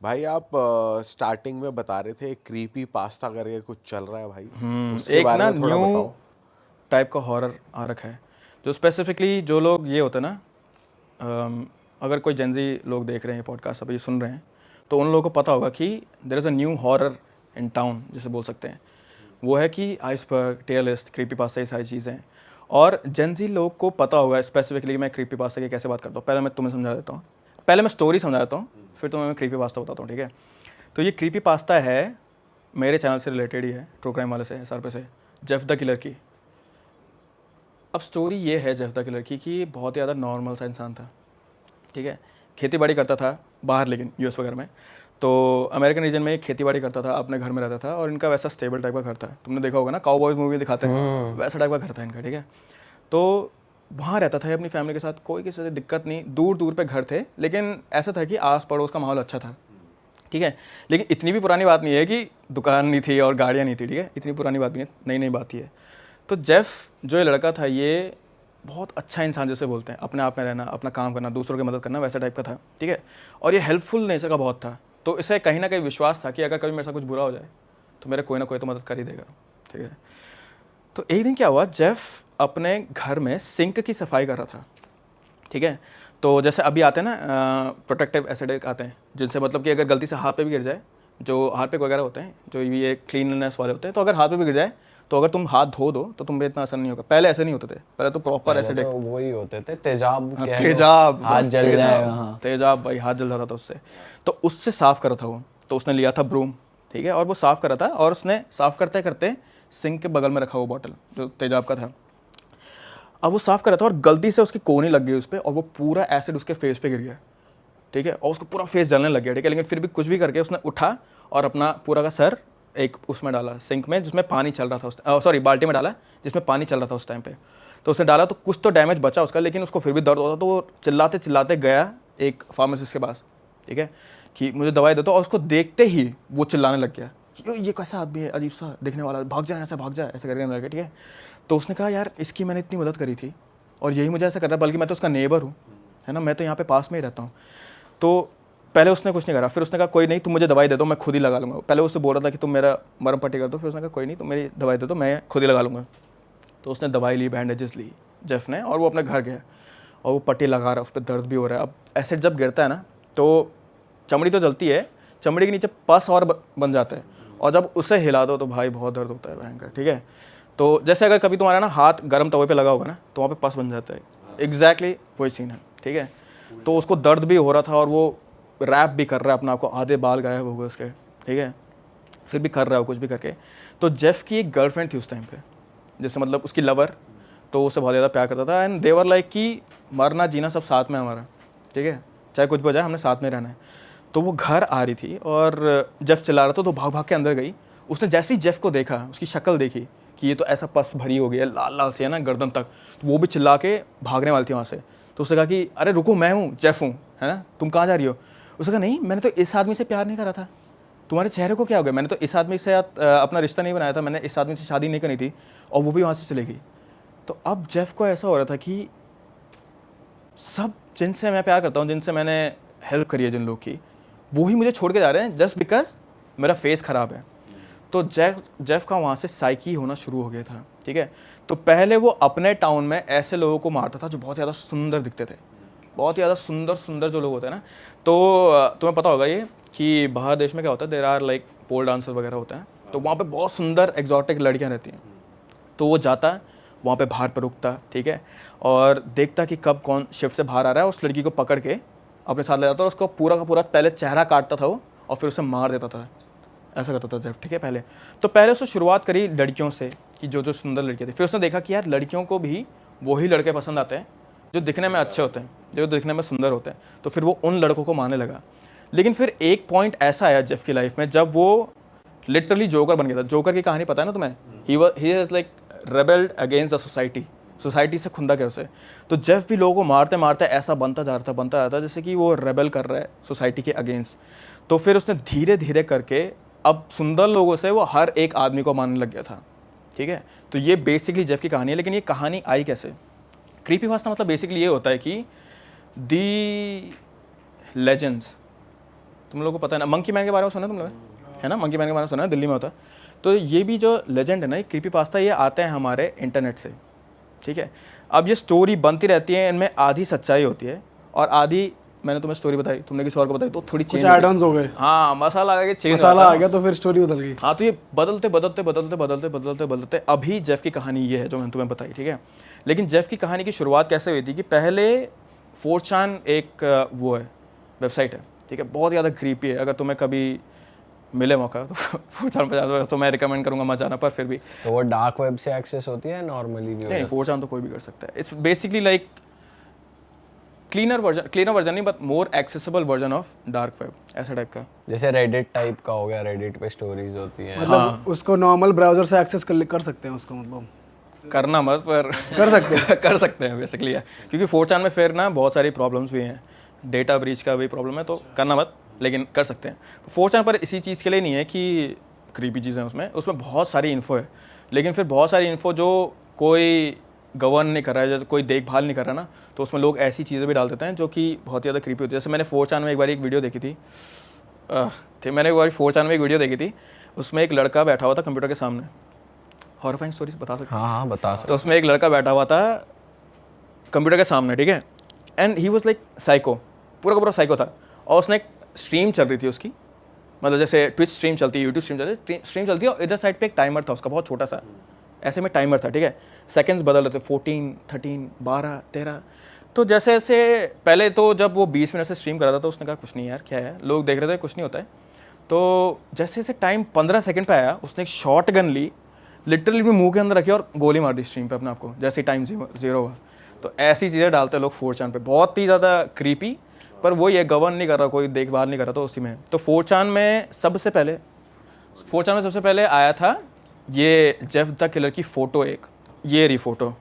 भाई आप स्टार्टिंग में बता रहे थे क्रीपी पास्ता करके कुछ चल रहा है भाई, उसके एक बारे ना में थोड़ा न्यू बताओ। टाइप का हॉरर आ रखा है, जो स्पेसिफिकली जो लोग ये होते हैं ना, अगर कोई जेंजी लोग देख रहे हैं पॉडकास्ट अभी सुन रहे हैं, तो उन लोगों को पता होगा कि there is a new horror in town जिसे बोल सकते हैं। वो है कि iceberg, tier list, creepypasta, ये सारी चीज़ें हैं। और जेंजी लोग को पता होगा स्पेसिफिकली मैं क्रीपी पास्ता की कैसे बात करता हूँ। पहले मैं तुम्हें समझा देता हूँ, पहले मैं स्टोरी समझा देता हूँ, फिर तुम्हें मैं क्रीपी पास्ता बताता हूँ, ठीक है। तो ये क्रीपी पास्ता है, मेरे चैनल से रिलेटेड ही है, ट्रू क्राइम वाले से, सर पे से, जेफ द किलर की। अब स्टोरी ये है जेफ द किलर की कि बहुत ही ज़्यादा नॉर्मल सा इंसान था, ठीक है। खेती बाड़ी करता था बाहर, लेकिन यूएस वगैरह में, तो अमेरिकन रीजन में खेती बाड़ी करता था, अपने घर में रहता था, और इनका वैसा स्टेबल टाइप का घर था। तुमने देखा होगा ना, काउबॉयज मूवी दिखाते हैं, वैसा टाइप का घर था इनका, ठीक है। तो वहाँ रहता था अपनी फैमिली के साथ, कोई किसी से दिक्कत नहीं, दूर दूर पे घर थे, लेकिन ऐसा था कि आस पड़ोस का माहौल अच्छा था, ठीक है। लेकिन इतनी भी पुरानी बात नहीं है कि दुकान नहीं थी और गाड़ियाँ नहीं थी, ठीक है, इतनी पुरानी बात नहीं है, नई नई बात ही है। तो जेफ जो ये लड़का था, ये बहुत अच्छा इंसान जैसे बोलते हैं, अपने आप में रहना, अपना काम करना, दूसरों की मदद करना, वैसा टाइप का था, ठीक है। और ये हेल्पफुल नेचर का बहुत था, तो इसे कहीं ना कहीं विश्वास था कि अगर कभी मेरे साथ कुछ बुरा हो जाए तो मेरा कोई ना कोई तो मदद कर ही देगा, ठीक है। तो एक दिन क्या हुआ, जेफ अपने घर में सिंक की सफाई कर रहा था, ठीक है। तो जैसे अभी आते हैं ना प्रोटेक्टिव एसिड आते हैं, जिनसे मतलब कि अगर गलती से हाथ पे भी गिर जाए, जो हार्पिक वगैरह होते हैं, जो ये क्लीननेस वाले होते हैं, तो अगर हाथ पे भी गिर जाए, तो अगर तुम हाथ धो दो तो तुम पे इतना असर नहीं होगा। पहले ऐसे नहीं होते थे, पहले तो प्रॉपर पहले तो एसिडिक, वही होते थे, तेजाब हाँ कह लो, तेजाब, हाथ बस जल जाएगा। तेजाब, हाँ, तेजाब भाई, हाथ जल जाता था उससे। तो उससे साफ़ कर रहा था वो, तो उसने लिया था ब्रूम, ठीक है, और वो साफ़ कर रहा था, और उसने साफ़ करते करते सिंक के बगल में रखा वो बॉटल जो तेजाब का था। अब वो साफ़ कर रहा था और गलती से उसकी कोहनी लग गई उस पर, और वो पूरा एसिड उसके फेस पे गिर गया, ठीक है, और उसको पूरा फेस जलने लग गया, ठीक है। लेकिन फिर भी कुछ भी करके उसने उठा और अपना पूरा का सर एक उसमें डाला, सिंक में जिसमें पानी चल रहा था उस, सॉरी बाल्टी में डाला जिसमें पानी चल रहा था उस टाइम पे। तो उसने डाला तो कुछ तो डैमेज बचा उसका, लेकिन उसको फिर भी दर्द होता, तो वो चिल्लाते चिल्लाते गया एक फार्मासिस्ट के पास, ठीक है, कि मुझे दवाई दे दो। और उसको देखते ही वो चिल्लाने लग गया, ये कैसा आदमी है, अजीब सा दिखने वाला, भाग जाए ऐसा, भाग जाए ऐसा करके लगा, ठीक है। तो उसने कहा यार इसकी मैंने इतनी मदद करी थी और यही मुझे ऐसा कर रहा है, बल्कि मैं तो उसका नेबर हूँ, है ना, मैं तो यहाँ पे पास में ही रहता हूँ। तो पहले उसने कुछ नहीं करा, फिर उसने कहा कोई नहीं, तुम मुझे दवाई दे दो, मैं खुद ही लगा लूँगा। पहले उससे बोल रहा था कि तुम मेरा मरम पट्टी कर दो, फिर उसने कहा कोई नहीं, तुम मेरी दवाई दे दो, मैं खुद ही लगा लूँगा। तो उसने दवाई ली, बैंडेजेस ली जेफ ने, और वो अपने घर गया और वो पट्टी लगा रहा है, उस पर दर्द भी हो रहा है। अब एसिड जब गिरता है ना, तो चमड़ी तो जलती है, चमड़ी के नीचे पस और बन जाता है, और जब उसे हिला दो तो भाई बहुत दर्द होता है भयंकर, ठीक है। तो जैसे अगर कभी तुम्हारा ना हाथ गर्म तवे पे लगा होगा ना, तो वहाँ पे पस बन जाता है, एग्जैक्टली वही सीन है, ठीक है। तो उसको दर्द भी हो रहा था और वो रैप भी कर रहा है अपना आपको, आधे बाल गायब हो गए उसके, ठीक है, फिर भी कर रहा है कुछ भी करके। तो जेफ की एक गर्लफ्रेंड थी उस टाइम पे, जैसे मतलब उसकी लवर, तो उससे बहुत ज़्यादा प्यार करता था, एंड देवर लाइक कि मरना जीना सब साथ में हमारा, ठीक है, चाहे कुछ भी हो जाए हमने साथ में रहना है। तो वो घर आ रही थी और जेफ चिल्ला रहा था, तो भाग भाग के अंदर गई। उसने जैसे ही जेफ को देखा, उसकी शक्ल देखी कि ये तो ऐसा पस भरी हो गई है, लाल लाल सी है ना गर्दन तक, तो वो भी चिल्ला के भागने वाली थी वहाँ से। तो उसने कहा कि अरे रुको, मैं हूँ, जेफ हूँ, है ना, तुम कहाँ जा रही हो। उसने कहा नहीं, मैंने तो इस आदमी से प्यार नहीं करा था, तुम्हारे चेहरे को क्या हो गया, मैंने तो इस आदमी से अपना रिश्ता नहीं बनाया था, मैंने इस आदमी से शादी नहीं करी थी, और वो भी वहाँ से चली गई। तो अब जेफ को ऐसा हो रहा था कि सब जिनसे मैं प्यार करता हूँ, जिनसे मैंने हेल्प करी है जिन लोग की, वो ही मुझे छोड़ के जा रहे हैं जस्ट बिकॉज मेरा फेस ख़राब है। तो जेफ का वहाँ से साइकी होना शुरू हो गया था, ठीक है। तो पहले वो अपने टाउन में ऐसे लोगों को मारता था जो बहुत ज़्यादा सुंदर दिखते थे, बहुत ज़्यादा सुंदर सुंदर जो लोग होते हैं ना। तो तुम्हें पता होगा ये कि बाहर देश में क्या होता है, there are like pole dancer वगैरह होते हैं, तो वहाँ पे बहुत सुंदर एग्जॉटिक लड़कियाँ रहती हैं। तो वो जाता वहाँ पे बाहर पर रुकता, ठीक है, और देखता कि कब कौन शिफ्ट से बाहर आ रहा है, उस लड़की को पकड़ के अपने साथ ले जाता और उसको पूरा का पूरा पहले चेहरा काटता था वो, और फिर उसे मार देता था, ऐसा करता था जेफ, ठीक है। पहले तो पहले उसने शुरुआत करी लड़कियों से, कि जो जो सुंदर लड़कियाँ थी। फिर उसने देखा कि यार लड़कियों को भी वही लड़के पसंद आते हैं जो दिखने में अच्छे होते हैं, जो दिखने में सुंदर होते हैं। तो फिर वो उन लड़कों को मारने लगा। लेकिन फिर एक पॉइंट ऐसा आया जेफ की लाइफ में जब वो लिटरली जोकर बन गया था। जोकर की कहानी पता है ना तुम्हें, he is like rebelled against the society, society से खुंदा गया उसे। तो जेफ भी लोगों को मारते मारते ऐसा बनता जा रहा था जैसे कि वो रेबेल कर रहा है सोसाइटी के अगेंस्ट। तो फिर उसने धीरे धीरे करके अब सुंदर लोगों से वो हर एक आदमी को मारने लग गया था, ठीक है। तो ये बेसिकली जेफ की कहानी है। लेकिन ये कहानी आई कैसे? क्रीपीपास्ता मतलब बेसिकली ये होता है कि दी लेजेंड्स तुम लोगों को पता है ना, मंकी मैन के बारे में सुना है तुम लोगों ने, है ना, मंकी मैन के बारे में सुना है, दिल्ली में होता है। तो ये भी जो लेजेंड है ना, ये क्रीपी पास्ता, ये आते हैं हमारे इंटरनेट से, ठीक है। अब ये स्टोरी बनती रहती है, इनमें आधी सच्चाई होती है और आधी मैंने तुम्हें स्टोरी बताई, तुमने किसी और को बताई, तो थोड़ी चेंज ऐड ऑन्स हो गए, हाँ, मसाला आ गया, चेंज मसाला आ गया तो फिर स्टोरी बदल गई। हाँ, तो ये बदलते बदलते बदलते बदलते बदलते बदलते अभी जेफ की कहानी ये है जो मैंने तुम्हें बताई, ठीक है। लेकिन जेफ की कहानी की शुरुआत कैसे हुई थी कि पहले 4chan एक वो है, वेबसाइट है, ठीक है, बहुत ज़्यादा क्रीपी है। अगर तुम्हें कभी मिले मौका तो 4chan पे जाना, तो मैं रिकमेंड करूँगा मत जाना, पर फिर भी तो वो डार्क वेब से एक्सेस होती है, नॉर्मली भी नहीं, 4chan तो कोई भी कर सकता है। It's basically like cleaner version नहीं, but more accessible version of dark web, ऐसा टाइप का। जैसे रेडिट टाइप का हो गया, रेडिट पे स्टोरीज होती हैं। मतलब उसको नॉर्मल ब्राउजर से एक्सेस कर सकते हैं उसको, मतलब करना मत, पर कर सकते हैं कर सकते हैं बेसिकली, क्योंकि 4chan में फिर ना बहुत सारी प्रॉब्लम्स भी हैं, डेटा ब्रीच का भी प्रॉब्लम है, तो करना मत, लेकिन कर सकते हैं। 4chan पर इसी चीज़ के लिए नहीं है कि क्रीपी चीज़ें उसमें बहुत सारी इन्फो है, लेकिन फिर बहुत सारी इन्फो जो कोई गवर्न नहीं कर रहा है, जैसे कोई देखभाल नहीं कर रहा ना, तो उसमें लोग ऐसी चीज़ें भी डाल देते हैं जो कि बहुत ज़्यादा क्रीपी होती है। जैसे मैंने 4chan में एक बार एक वीडियो देखी थी, मैंने एक बार 4chan में एक वीडियो देखी थी, उसमें एक लड़का बैठा हुआ था कंप्यूटर के सामने, हॉरफाइंग स्टोरीज बता सकते हैं? हाँ बता सकते। तो उसमें एक लड़का बैठा हुआ था कंप्यूटर के सामने, ठीक है, and he was like psycho, पूरा का पूरा साइको था। और उसने एक स्ट्रीम चल रही थी उसकी, मतलब जैसे ट्विच स्ट्रीम चलती है, यूट्यूब स्ट्रीम चलती है, और इधर साइड पे एक टाइमर था उसका, बहुत छोटा सा, ऐसे में टाइमर था, ठीक है, सेकंड्स बदल रहे थे, 14, 13, 12, 13। तो जैसे जैसे पहले तो जब वो 20 मिनट से स्ट्रीम कर रहा था तो उसने कहा कुछ नहीं यार, क्या है, लोग देख रहे थे, कुछ नहीं होता है। तो जैसे जैसे टाइम 15 सेकंड पे आया, उसने एक शॉट गन ली, लिटरली भी मुंह के अंदर रखी और गोली मार दी स्ट्रीम पे अपने आप को, जैसे टाइम जीरो हुआ। तो ऐसी चीज़ें डालते हैं लोग 4chan पे, बहुत ही ज़्यादा क्रीपी, पर वो ये गवर्न नहीं कर रहा, कोई देखभाल नहीं कर रहा, तो उसी में। तो 4chan में सबसे पहले आया था ये जेफ द किलर की फ़ोटो, एक ये रही फ़ोटो,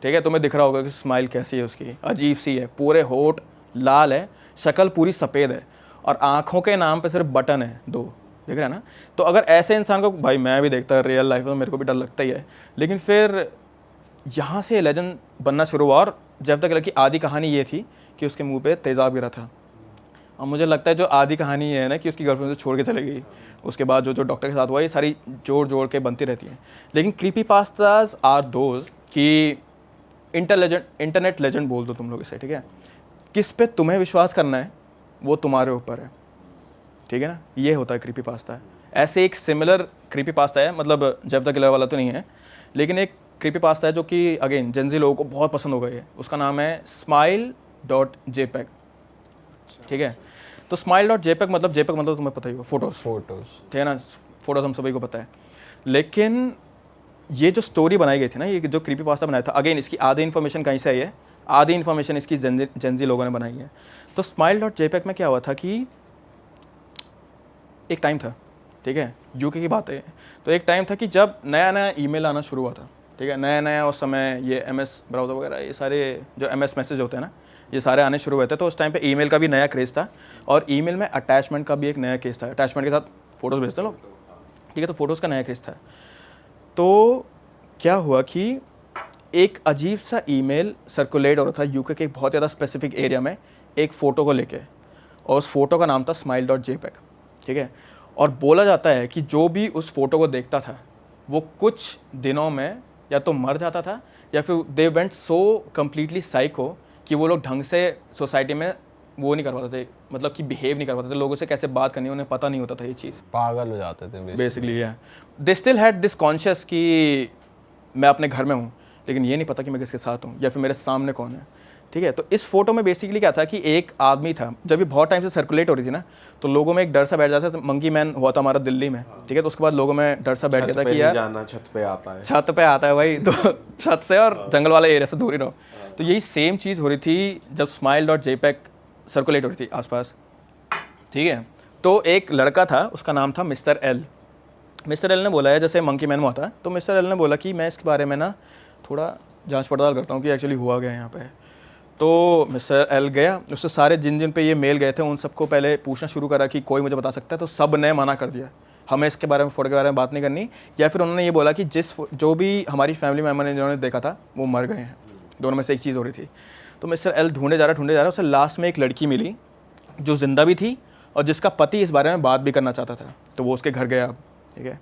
ठीक है, तुम्हें दिख रहा होगा कि स्माइल कैसी है उसकी, अजीब सी है, पूरे होठ लाल है, शक्ल पूरी सफ़ेद है, और आँखों के नाम पे सिर्फ बटन है 2, देख रहे हैं ना। तो अगर ऐसे इंसान को, भाई मैं भी देखता है रियल लाइफ में, मेरे को भी डर लगता ही है, लेकिन फिर यहाँ से लेजेंड बनना शुरू हुआ। और जेफ द किलर की आधी कहानी ये थी कि उसके मुंह पे तेज़ाब गिरा था, और मुझे लगता है जो आधी कहानी ये है ना कि उसकी गर्लफ्रेंड से छोड़ के चली गई, उसके बाद जो डॉक्टर के साथ हुआ, ये सारी जोड़ के बनती रहती हैं। लेकिन क्रीपी पास्ताज आर दोज कि इंटरनेट लेजेंड बोल दो तुम लोग इसे, ठीक है, किस पे तुम्हें विश्वास करना है वो तुम्हारे ऊपर है, ठीक है ना। ये होता है क्रीपी पास्ता। ऐसे एक सिमिलर क्रीपी पास्ता है, मतलब जेफ द किलर वाला तो नहीं है, लेकिन एक क्रीपी पास्ता है जो कि अगेन जेनजी लोगों को बहुत पसंद हो गई है, उसका नाम है smile.jpg, ठीक है। तो smile.jpg मतलब तुम्हें पता ही हो, फोटोज़, ठीक है ना, फोटोज़ हम सभी को पता है। लेकिन ये जो स्टोरी बनाई गई थी ना, ये जो क्रीपी पास्ता बनाया था, अगेन इसकी आधी इन्फॉर्मेशन कहीं से आई है, आधी इन्फॉर्मेशन इसकी जेनजी लोगों ने बनाई है। तो smile.jpg में क्या हुआ था कि एक टाइम था, ठीक है, यूके की बात है, तो एक टाइम था कि जब नया नया ईमेल आना शुरू हुआ था, ठीक है, नया उस समय ये MS ब्राउज़र वगैरह, ये सारे जो MS मैसेज होते हैं ना, ये सारे आने शुरू हुए थे। तो उस टाइम पे ईमेल का भी नया क्रेज़ था, और ईमेल में अटैचमेंट का भी एक नया केस था, अटैचमेंट के साथ फ़ोटोज़ भेजते लोग, ठीक है, तो फ़ोटोज़ का नया केस था। तो क्या हुआ कि एक अजीब सा ईमेल सर्कुलेट हो रहा था यूके के एक बहुत ज़्यादा स्पेसिफिक एरिया में, एक फ़ोटो को लेके, और उस फोटो का नाम था smile.jpg, ठीक है। और बोला जाता है कि जो भी उस फोटो को देखता था वो कुछ दिनों में या तो मर जाता था, या फिर they went so completely psycho कि वो लोग ढंग से सोसाइटी में वो नहीं कर पाते थे, मतलब कि बिहेव नहीं कर पाते थे, लोगों से कैसे बात करनी उन्हें पता नहीं होता था, ये चीज़ पागल हो जाते थे basically. They still had this conscious कि मैं अपने घर में हूँ, लेकिन ये नहीं पता कि मैं किसके साथ हूँ या फिर मेरे सामने कौन है, ठीक है। तो इस फोटो में बेसिकली क्या था कि एक आदमी था, जब ये बहुत टाइम से सर्कुलेट हो रही थी ना, तो लोगों में एक डर सा बैठ जाता था। मंकी मैन हुआ था हमारा दिल्ली में, ठीक है, तो उसके बाद लोगों में डर सा बैठ गया था कि यार छत पे आता है, छत पे आता है भाई, तो छत से और जंगल वाले एरिया से दूर ही रहो। तो यही सेम चीज़ हो रही थी जब smile.jpg सर्कुलेट हो रही थी आसपास, ठीक है। तो एक लड़का था, उसका नाम था मिस्टर एल ने बोला है, जैसे मंकी मैन में होता है, तो मिस्टर एल ने बोला कि मैं इसके बारे में ना थोड़ा जांच पड़ताल करता हूँ कि एक्चुअली हुआ गया यहाँ पे। तो मिस्टर एल गया, उससे सारे जिन पे ये मेल गए थे उन सबको पहले पूछना शुरू करा कि कोई मुझे बता सकता है, तो सब ने मना कर दिया, हमें इसके बारे में, फोटो के बारे में बात नहीं करनी, या फिर उन्होंने ये बोला कि जो भी हमारी फैमिली मेम्बर ने जिन्होंने देखा था वो मर गए हैं, दोनों में से एक चीज़ हो रही थी। तो मिस्टर एल ढूंढे जा रहा, उसे लास्ट में एक लड़की मिली जो ज़िंदा भी थी और जिसका पति इस बारे में बात भी करना चाहता था। तो वो उसके घर गया, ठीक है।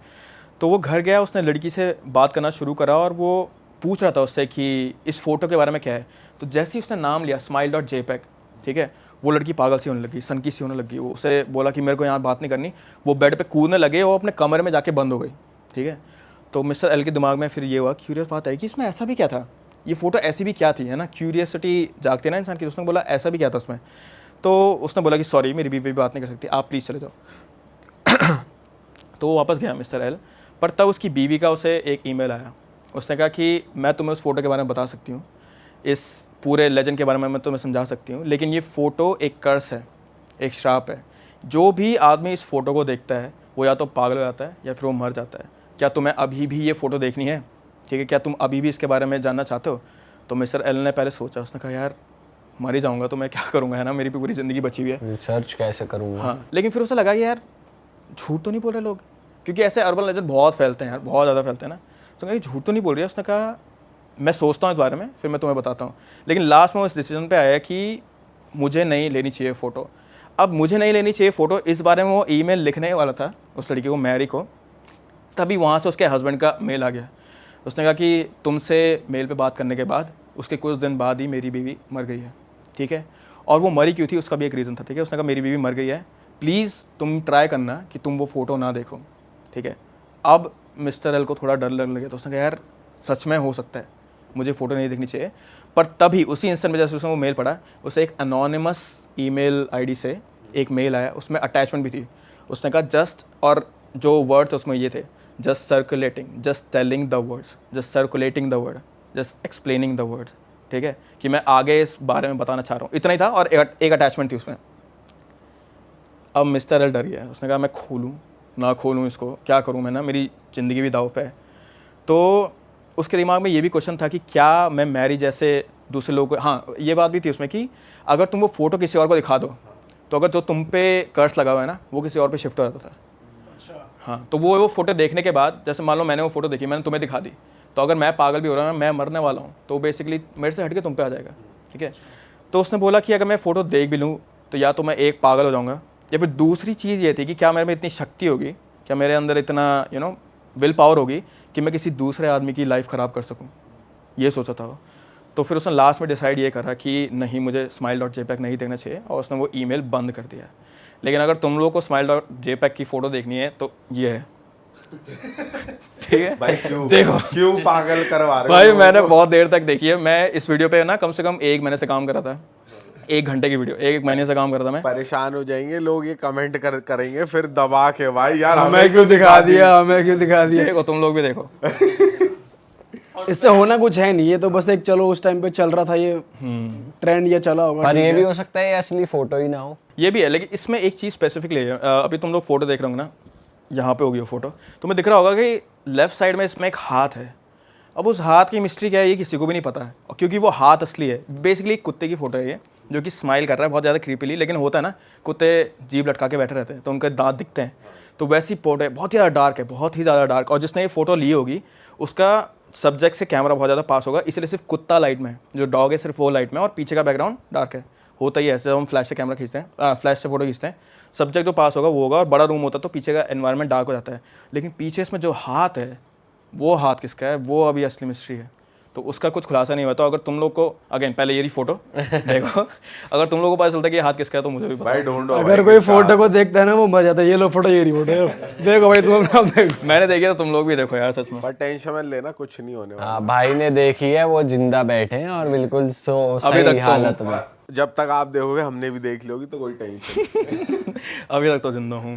तो वो घर गया, उसने लड़की से बात करना शुरू करा और वो पूछ रहा था उससे कि इस फ़ोटो के बारे में क्या है। तो जैसे ही उसने नाम लिया smile.jpg, ठीक है, वो लड़की पागल सी होने लगी, सनकी सी होने लगी। वो उसे बोला कि मेरे को यहाँ बात नहीं करनी। वो बेड पे कूदने लगे, वो अपने कमरे में जाके बंद हो गई, ठीक है। तो मिस्टर एल के दिमाग में फिर ये हुआ, क्यूरियस बात है कि इसमें ऐसा भी क्या था, ये फ़ोटो ऐसी भी क्या थी, है ना, क्यूरियसिटी जागती है ना इंसान की। उसने बोला ऐसा भी क्या था उसमें। तो उसने बोला कि सॉरी, मेरी बीवी बात नहीं कर सकती, आप प्लीज़ चले जाओ। तो वो वापस गया मिस्टर एल, पर तब उसकी बीवी का उसे एक ईमेल आया। उसने कहा कि मैं तुम्हें उस फ़ोटो के बारे में बता सकती हूँ, इस पूरे लेजेंड के बारे में मैं तुम्हें समझा सकती हूँ, लेकिन ये फ़ोटो एक कर्स है, एक श्राप है। जो भी आदमी इस फ़ोटो को देखता है वो या तो पागल हो जाता है या फिर वो मर जाता है। क्या तुम्हें अभी भी ये फ़ोटो देखनी है, ठीक है, क्या तुम अभी भी इसके बारे में जानना चाहते हो। तो मिस्टर एल ने पहले सोचा, उसने कहा यार मर ही जाऊँगा तो मैं क्या करूँगा, है ना, मेरी पूरी ज़िंदगी बची हुई है, रिसर्च कैसे करूँगा। हाँ। लेकिन फिर उसे लगा कि यार झूठ तो नहीं बोल रहे लोग, क्योंकि ऐसे अर्बन लेजेंड बहुत फैलते हैं यार, बहुत ज़्यादा फैलते हैं ना। तो कहा झूठ तो नहीं बोल रही है। उसने कहा मैं सोचता हूँ इस बारे में, फिर मैं तुम्हें बताता हूँ। लेकिन लास्ट में वो इस डिसीजन पे आया कि मुझे नहीं लेनी चाहिए फ़ोटो। अब मुझे नहीं लेनी चाहिए फ़ोटो, इस बारे में वो ईमेल लिखने वाला था उस लड़की को, मैरी को। तभी वहाँ से उसके हस्बैंड का मेल आ गया। उसने कहा कि तुमसे मेल पे बात करने के बाद उसके कुछ दिन बाद ही मेरी बीवी मर गई है, ठीक है। और वो मरी क्यों थी उसका भी एक रीज़न था, ठीक है। उसने कहा मेरी बीवी मर गई है, प्लीज़ तुम ट्राई करना कि तुम वो फ़ोटो ना देखो, ठीक है। अब मिस्टर एल को थोड़ा डर लगने लगा। तो उसने कहा यार सच में हो सकता है, मुझे फ़ोटो नहीं देखनी चाहिए। पर तभी उसी इंस्टेंट में जैसे उसने वो मेल पढ़ा, उसे एक अनोनिमस ईमेल आईडी से एक मेल आया, उसमें अटैचमेंट भी थी। उसने कहा जस्ट, और जो वर्ड थे उसमें ये थे, just circulating, just telling the words, just circulating the word, just explaining the words, ठीक है, कि मैं आगे इस बारे में बताना चाह रहा हूँ। इतना ही था और एक अटैचमेंट थी उसमें। अब मिस्टर एल डर गया। उसने कहा मैं खोलूँ ना खोलूँ इसको, क्या करूँ मैं, ना मेरी ज़िंदगी भी दाव पे है। तो उसके दिमाग में ये भी क्वेश्चन था कि क्या मैं मैरी जैसे दूसरे लोगों को, हाँ ये बात भी थी उसमें कि अगर तुम वो फ़ोटो किसी और को दिखा दो तो अगर जो तुम पे कर्स लगा हुआ है ना वो किसी और पे शिफ्ट हो जाता था। हाँ, तो वो फ़ोटो देखने के बाद, जैसे मान लो मैंने वो फ़ोटो देखी, मैंने तुम्हें दिखा दी, तो अगर मैं पागल भी हो रहा हूँ, मैं मरने वाला हूँ, तो बेसिकली मेरे से हट के तुम पे आ जाएगा, ठीक है। तो उसने बोला कि अगर मैं फ़ोटो देख भी लूँ तो या तो मैं एक पागल हो जाऊँगा, या फिर दूसरी चीज़ ये थी कि क्या मेरे में इतनी शक्ति होगी, क्या मेरे अंदर इतना विल पावर होगी कि मैं किसी दूसरे आदमी की लाइफ ख़राब कर सकूँ। ये सोचा था वो। तो फिर उसने लास्ट में डिसाइड ये करा कि नहीं, मुझे smile.jpg नहीं देखना चाहिए, और उसने वो ईमेल बंद कर दिया। लेकिन अगर तुम लोगों को smile.jpg की फ़ोटो देखनी है तो ये है, ठीक है भाई क्यों देखो क्यों पागल करवा रहे हो भाई, लोगों मैंने को? बहुत देर तक देखी है। मैं इस वीडियो पे ना कम से कम 1 महीने से काम कर रहा था, 1 घंटे की वीडियो, 1 महीने से काम कर रहा था मैं। परेशान हो जाएंगे लोग, ये कमेंट करेंगे फिर दबा के, भाई यार हमें क्यों दिखा दिया, हमें क्यों दिखा दिया। देखो तुम लोग भी देखो। इससे होना कुछ है नहीं, ये तो बस एक चलो उस टाइम पे चल रहा था ये ट्रेंड, ये चला होगा। पर ये भी हो सकता है ये असली फोटो ही ना हो। ये भी है, लेकिन इसमें एक चीज़ स्पेसिफिकली है। अभी तुम लोग फोटो देख रहे होंगे ना, यहाँ पे होगी वो फोटो, तुम्हें दिख रहा होगा कि लेफ्ट साइड में इसमें एक हाथ है। अब उस हाथ की मिस्ट्री क्या है ये किसी को भी नहीं पता है, और क्योंकि वो हाथ असली है। बेसिकली एक कुत्ते की फोटो है ये, जो कि स्माइल कर रहा है बहुत ज़्यादा क्रीपीली। लेकिन होता है ना, कुत्ते जीभ लटका के बैठे रहते हैं तो उनके दांत दिखते हैं, तो वैसी फोटो है, बहुत ही ज़्यादा डार्क है, बहुत ही ज़्यादा डार्क। और जिसने ये फोटो ली होगी उसका सब्जेक्ट से कैमरा बहुत ज़्यादा पास होगा, इसलिए सिर्फ कुत्ता लाइट में है, जो डॉग है सिर्फ वो लाइट में, और पीछे का बैकग्राउंड डार्क है। होता ही ऐसे, हम फ्लैश से कैमरा खींचते हैं, फ्लैश से फोटो खींचते हैं, सब्जेक्ट जो पास होगा वो होगा, और बड़ा रूम होता है तो पीछे का एनवायरनमेंट डार्क हो जाता है। लेकिन पीछे इसमें जो हाथ है, वो हाथ किसका है, वो अभी असली मिस्ट्री है। तो उसका कुछ खुलासा नहीं हुआ। तो अगर तुम लोग को, अगेन पहले ये रही फोटो देखो, अगर तुम लोग को पता चलता है कि ये हाथ किसका है तो मुझे भी भाई ढूंढो। अगर कोई फोटो को देखता है ना वो मर जाता है, ये लो फोटो, ये रही फोटो, देखो भाई तुम अपना देखो। मैंने देखी तो तुम लोग भी देखो यार, सच में। पर टेंशन मत लेना, कुछ नहीं होने वाला। हाँ, भाई ने देखी है, वो जिंदा बैठे हैं और बिल्कुल अभी तक सही तो हालत में। जब तक आप देखोगे हमने भी देख ली होगी, तो कोई टेंशन नहीं। अभी तक तो जिंदा हूँ।